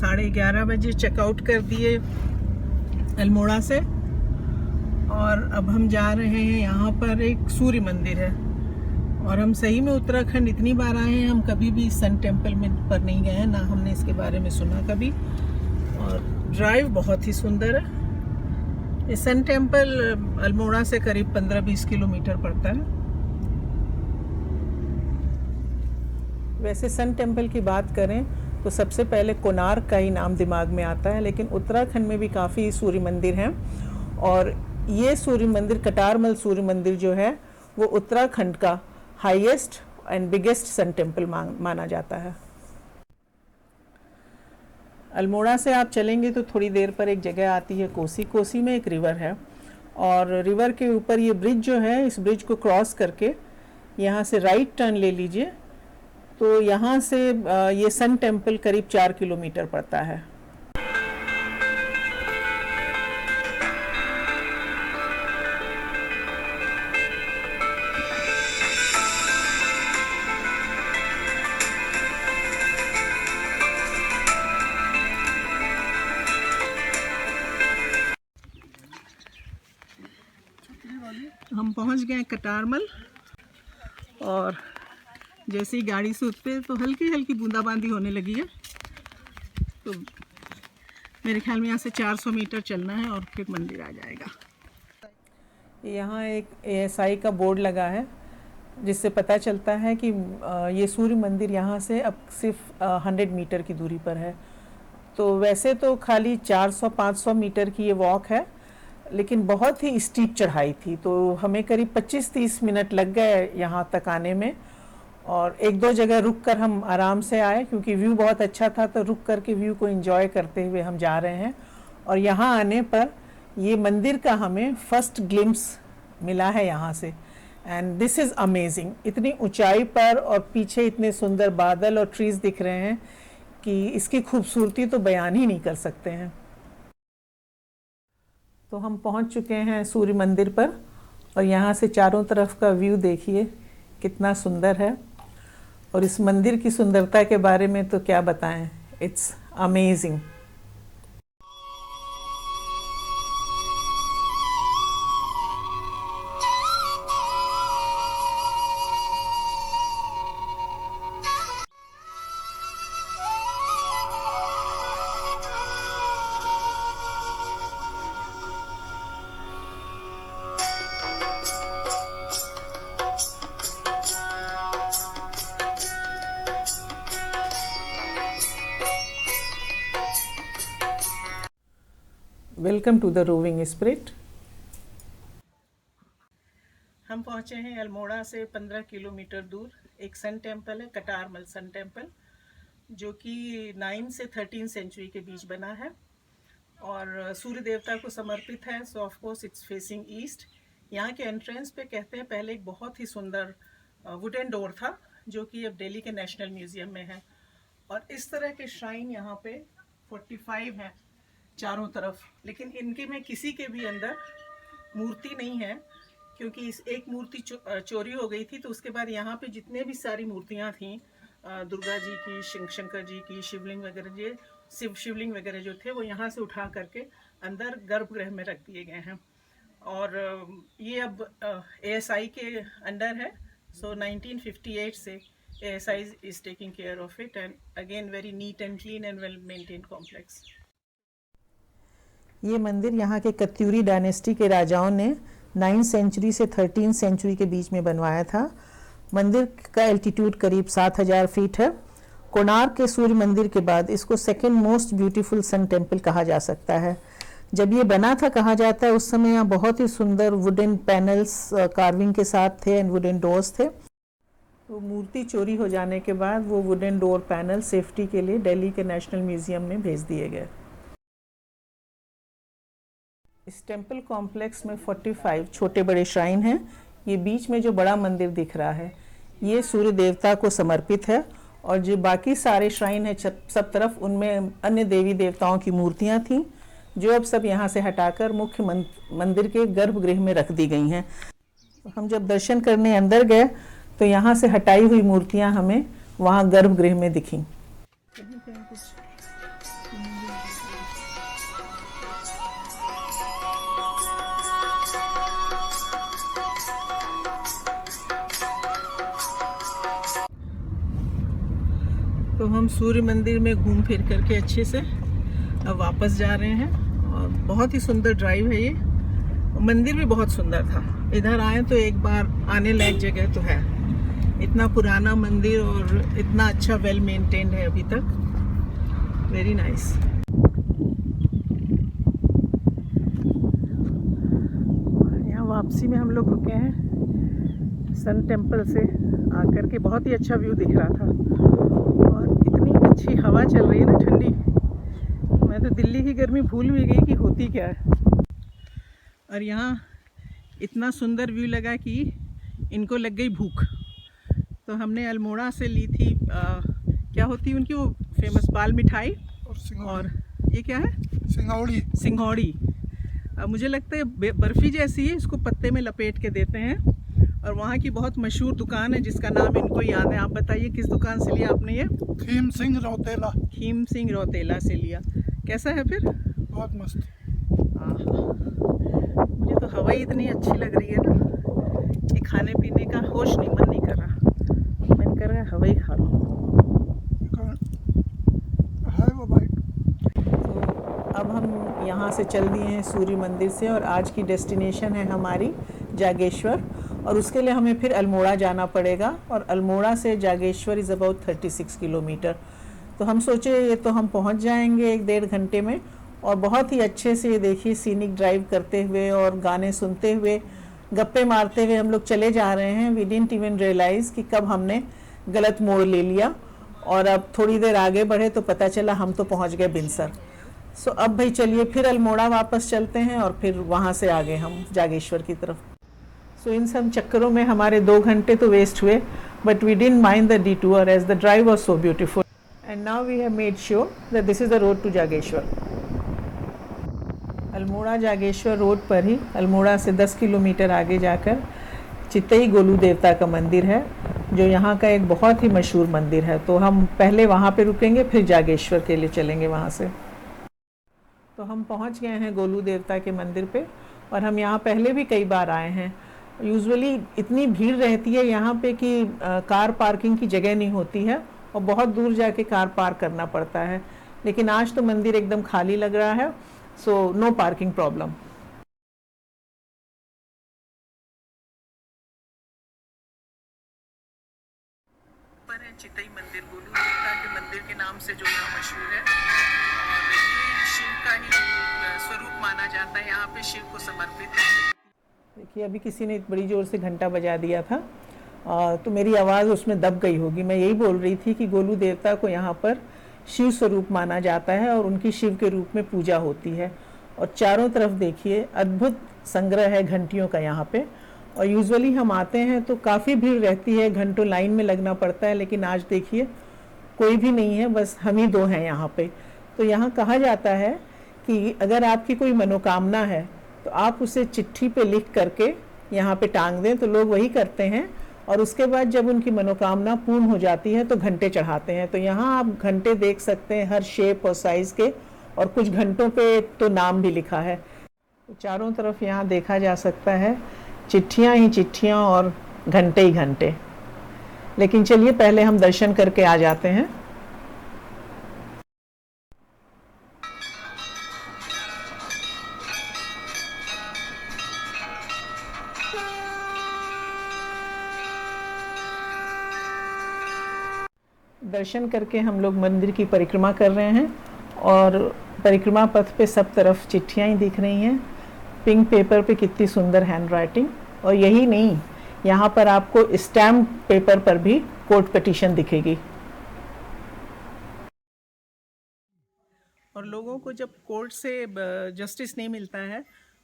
11:30 बजे चेकआउट कर दिए अल्मोड़ा से, और अब हम जा रहे हैं, यहाँ पर एक सूर्य मंदिर है। और हम सही में उत्तराखंड इतनी बार आए हैं, हम कभी भी सन टेम्पल में पर नहीं गए हैं, ना हमने इसके बारे में सुना कभी। और ड्राइव बहुत ही सुंदर है। ये सन टेम्पल अल्मोड़ा से करीब 15-20 किलोमीटर पड़ता है। वैसे सन टेम्पल की बात करें तो सबसे पहले कोणार्क का ही नाम दिमाग में आता है, लेकिन उत्तराखंड में भी काफ़ी सूर्य मंदिर हैं। और ये सूर्य मंदिर, कटारमल सूर्य मंदिर जो है, वो उत्तराखंड का highest and biggest sun temple माना जाता है। अल्मोड़ा से आप चलेंगे तो थोड़ी देर पर एक जगह आती है कोसी। कोसी में एक रिवर है, और रिवर के ऊपर ये ब्रिज जो है, इस ब्रिज को क्रॉस करके यहाँ से राइट टर्न ले लीजिए, तो यहाँ से ये सन टेम्पल करीब 4 किलोमीटर पड़ता है। हम पहुंच गए कटारमल, और जैसे ही गाड़ी से उतरे तो हल्की हल्की बूंदाबांदी होने लगी है। तो मेरे ख्याल में यहाँ से 400 मीटर चलना है और फिर मंदिर आ जाएगा। यहाँ एक ASI का बोर्ड लगा है, जिससे पता चलता है कि ये सूर्य मंदिर यहाँ से अब सिर्फ 100 मीटर की दूरी पर है। तो वैसे तो खाली 400-500 मीटर की ये वॉक है, लेकिन बहुत ही स्टीप चढ़ाई थी, तो हमें करीब 25-30 मिनट लग गए यहाँ तक आने में। और एक दो जगह रुक कर हम आराम से आए, क्योंकि व्यू बहुत अच्छा था, तो रुक कर के व्यू को एंजॉय करते हुए हम जा रहे हैं। और यहाँ आने पर ये मंदिर का हमें फर्स्ट ग्लिम्स मिला है यहाँ से, एंड दिस इज़ अमेजिंग। इतनी ऊंचाई पर और पीछे इतने सुंदर बादल और ट्रीज दिख रहे हैं कि इसकी खूबसूरती तो बयान ही नहीं कर सकते हैं। तो हम पहुँच चुके हैं सूर्य मंदिर पर, और यहाँ से चारों तरफ का व्यू देखिए कितना सुंदर है। और इस मंदिर की सुंदरता के बारे में तो क्या बताएं, it's amazing. Welcome to the roving spirit. हम पहुंचे हैं अल्मोड़ा से 15 किलोमीटर दूर। एक सन टेम्पल है, कटारमल सन टेम्पल, जो कि 9 से 13 सेंचुरी के बीच बना है और सूर्य देवता को समर्पित है। सो of course it's facing east. यहाँ के एंट्रेंस पे कहते हैं पहले एक बहुत ही सुंदर वुडन डोर था, जो कि अब दिल्ली के नेशनल म्यूजियम में है। और इस तरह के श्राइन यहाँ पे 45 हैं चारों तरफ, लेकिन इनके में किसी के भी अंदर मूर्ति नहीं है, क्योंकि इस एक मूर्ति चोरी हो गई थी। तो उसके बाद यहाँ पे जितने भी सारी मूर्तियाँ थीं, दुर्गा जी की, शंकर जी की, शिवलिंग वगैरह जो थे, वो यहाँ से उठा करके अंदर गर्भगृह में रख दिए गए हैं। और ये अब ASI के अंडर है। सो 1958 से ASI is taking care of it, and again very neat and clean and well maintained complex. ये मंदिर यहाँ के कत्यूरी डायनेस्टी के राजाओं ने 9 सेंचुरी से 13 सेंचुरी के बीच में बनवाया था। मंदिर का एल्टीट्यूड करीब 7000 फीट है। कोणार्क के सूर्य मंदिर के बाद इसको second most beautiful sun temple कहा जा सकता है। जब ये बना था, कहा जाता है, उस समय यहाँ बहुत ही सुंदर वुडन पैनल्स कार्विंग के साथ थे एंड वुडन डोर्स थे। तो मूर्ति चोरी हो जाने के बाद वो वुडन डोर पैनल सेफ्टी के लिए दिल्ली के नेशनल म्यूजियम में भेज दिए गए। इस टेम्पल कॉम्प्लेक्स में 45 छोटे बड़े श्राइन हैं। ये बीच में जो बड़ा मंदिर दिख रहा है, ये सूर्य देवता को समर्पित है, और जो बाकी सारे श्राइन हैं सब तरफ, उनमें अन्य देवी देवताओं की मूर्तियां थीं, जो अब सब यहाँ से हटाकर मुख्य मंदिर के गर्भगृह में रख दी गई हैं। हम जब दर्शन करने अंदर गए तो यहाँ से हटाई हुई मूर्तियाँ हमें वहाँ गर्भगृह में दिखीं। तो हम सूर्य मंदिर में घूम फिर करके अच्छे से अब वापस जा रहे हैं। और बहुत ही सुंदर ड्राइव है ये, मंदिर भी बहुत सुंदर था। इधर आए तो एक बार आने लायक जगह तो है, इतना पुराना मंदिर और इतना अच्छा वेल मेंटेन्ड है अभी तक, वेरी नाइस। यहाँ वापसी में हम लोग रुके हैं सन टेम्पल से आकर के, बहुत ही अच्छा व्यू दिख रहा था और इतनी अच्छी हवा चल रही है ना ठंडी, मैं तो दिल्ली की गर्मी भूल भी गई कि होती क्या है। और यहाँ इतना सुंदर व्यू लगा कि इनको लग गई भूख, तो हमने अल्मोड़ा से ली थी क्या होती है उनकी वो फेमस बाल मिठाई, और ये क्या है, सिंघौड़ी। सिंघौड़ी मुझे लगता है बर्फ़ी जैसी है, इसको पत्ते में लपेट के देते हैं। और वहाँ की बहुत मशहूर दुकान है जिसका नाम इनको याद है। आप बताइए किस दुकान से लिया आपने ये? खीम सिंह रौतेला। खीम सिंह रौतेला से लिया। कैसा है फिर? बहुत मस्त। मुझे तो हवा ही इतनी अच्छी लग रही है ना कि खाने पीने का होश नहीं, मन नहीं कर रहा, मन कर रहा है हवा ही खा लो। तो अब हम यहाँ से चल दिए हैं सूर्य मंदिर से, और आज की डेस्टिनेशन है हमारी जागेश्वर, और उसके लिए हमें फिर अल्मोड़ा जाना पड़ेगा। और अल्मोड़ा से जागेश्वर इज़ अबाउट 36 किलोमीटर। तो हम सोचे ये तो हम पहुंच जाएंगे 1-1.5 घंटे में, और बहुत ही अच्छे से ये देखिए सीनिक ड्राइव करते हुए और गाने सुनते हुए, गप्पे मारते हुए हम लोग चले जा रहे हैं। वी डिडंट इवन रियलाइज़ कि कब हमने गलत मोड़ ले लिया, और अब थोड़ी देर आगे बढ़े तो पता चला हम तो पहुँच गए बिनसर। सो अब भाई चलिए फिर अल्मोड़ा वापस चलते हैं और फिर वहाँ से आगे हम जागेश्वर की तरफ। सो इन सब चक्करों में हमारे 2 घंटे तो वेस्ट हुए, but we didn't mind the detour as the drive was so beautiful. And now we have made sure that this is the road to Jageshwar. Almora Jageshwar road पर ही अल्मोड़ा से 10 किलोमीटर आगे जाकर चितई गोलू देवता का मंदिर है, जो यहाँ का एक बहुत ही मशहूर मंदिर है। तो हम पहले वहाँ पे रुकेंगे, फिर जागेश्वर के लिए चलेंगे वहाँ से। तो हम पहुँच गए हैं गोलू देवता के मंदिर पे, और हम यहाँ पहले भी कई बार आए हैं। यूजुअली इतनी भीड़ रहती है यहाँ पे कि कार पार्किंग की जगह नहीं होती है, और बहुत दूर जाके कार पार्क करना पड़ता है। लेकिन आज तो मंदिर एकदम खाली लग रहा है, सो नो पार्किंग प्रॉब्लम। पर है चितई मंदिर, गोलू देवता के मंदिर के नाम से जो यहाँ मशहूर है, और ये शिव का ही स्वरूप माना जाता है, यहाँ पे शिव को समर्पित है। देखिए अभी किसी ने बड़ी ज़ोर से घंटा बजा दिया था, तो मेरी आवाज़ उसमें दब गई होगी। मैं यही बोल रही थी कि गोलू देवता को यहाँ पर शिव स्वरूप माना जाता है और उनकी शिव के रूप में पूजा होती है। और चारों तरफ देखिए अद्भुत संग्रह है घंटियों का यहाँ पे। और यूजुअली हम आते हैं तो काफ़ी भीड़ रहती है, घंटों लाइन में लगना पड़ता है, लेकिन आज देखिए कोई भी नहीं है, बस हम ही 2 हैं यहाँ पे। तो यहाँ कहा जाता है कि अगर आपकी कोई मनोकामना है तो आप उसे चिट्ठी पे लिख करके यहाँ पे टांग दें, तो लोग वही करते हैं। और उसके बाद जब उनकी मनोकामना पूर्ण हो जाती है तो घंटे चढ़ाते हैं। तो यहाँ आप घंटे देख सकते हैं हर शेप और साइज़ के, और कुछ घंटों पे तो नाम भी लिखा है। तो चारों तरफ यहाँ देखा जा सकता है चिट्ठियाँ ही चिट्ठियाँ और घंटे ही घंटे। लेकिन चलिए पहले हम दर्शन करके आ जाते हैं। दर्शन करके हम लोग मंदिर की परिक्रमा कर रहे हैं, और परिक्रमा पथ पे सब तरफ चिट्ठियाँ ही दिख रही हैं, पिंक पेपर पे कितनी सुंदर हैंड राइटिंग। और यही नहीं, यहाँ पर आपको स्टैम्प पेपर पर भी कोर्ट पिटीशन दिखेगी। और लोगों को जब कोर्ट से जस्टिस नहीं मिलता है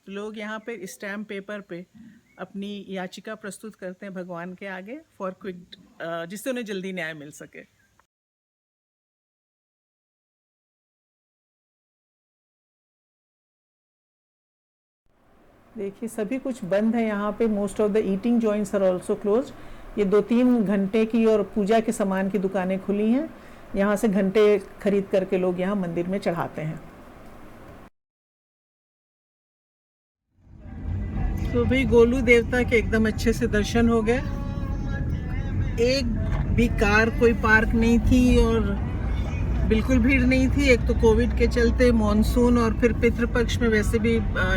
तो लोग यहाँ पे स्टैम्प पेपर पे अपनी याचिका प्रस्तुत करते हैं भगवान के आगे फॉर क्विक, जिससे उन्हें जल्दी न्याय मिल सके। देखिए सभी कुछ बंद है यहाँ पे, most of the eating joints are also close. ये 2-3 घंटे की और पूजा के सामान की दुकानें खुली हैं, यहाँ से घंटे खरीद करके लोग यहाँ मंदिर में चढ़ाते हैं। तो भाई गोलू देवता के एकदम अच्छे से दर्शन हो गए, एक भी कार कोई पार्क नहीं थी और बिल्कुल भीड़ नहीं थी। एक तो कोविड के चलते मॉनसून और फिर पितृपक्ष में वैसे भी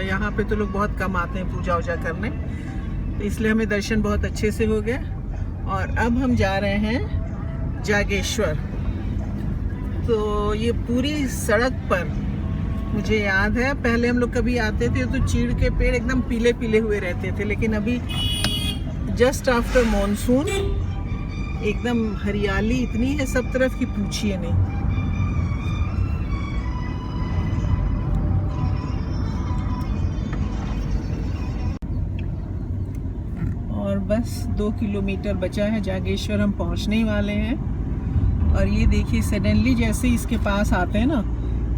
यहाँ पे तो लोग बहुत कम आते हैं पूजा वूजा करने, तो इसलिए हमें दर्शन बहुत अच्छे से हो गया। और अब हम जा रहे हैं जागेश्वर। तो ये पूरी सड़क पर मुझे याद है पहले हम लोग कभी आते थे तो चीड़ के पेड़ एकदम पीले पीले हुए रहते थे, लेकिन अभी जस्ट आफ्टर मॉनसून एकदम हरियाली इतनी है सब तरफ की पूछिए नहीं। और बस 2 किलोमीटर बचा है, जागेश्वर हम पहुंचने ही वाले हैं। और ये देखिए सडनली जैसे ही इसके पास आते हैं ना,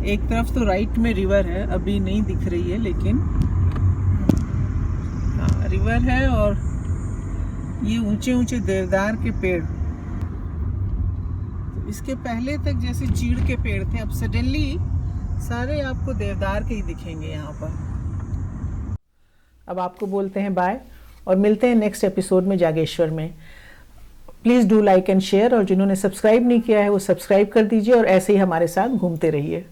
एक तरफ तो राइट में रिवर है, अभी नहीं दिख रही है लेकिन हाँ रिवर है, और ये ऊंचे ऊंचे देवदार के पेड़। तो इसके पहले तक जैसे चीड़ के पेड़ थे, अब सडनली सारे आपको देवदार के ही दिखेंगे यहाँ पर। अब आपको बोलते हैं बाय और मिलते हैं नेक्स्ट एपिसोड में जागेश्वर में। Please do like and share, और जिन्होंने सब्सक्राइब नहीं किया है वो सब्सक्राइब कर दीजिए और ऐसे ही हमारे साथ घूमते रहिए।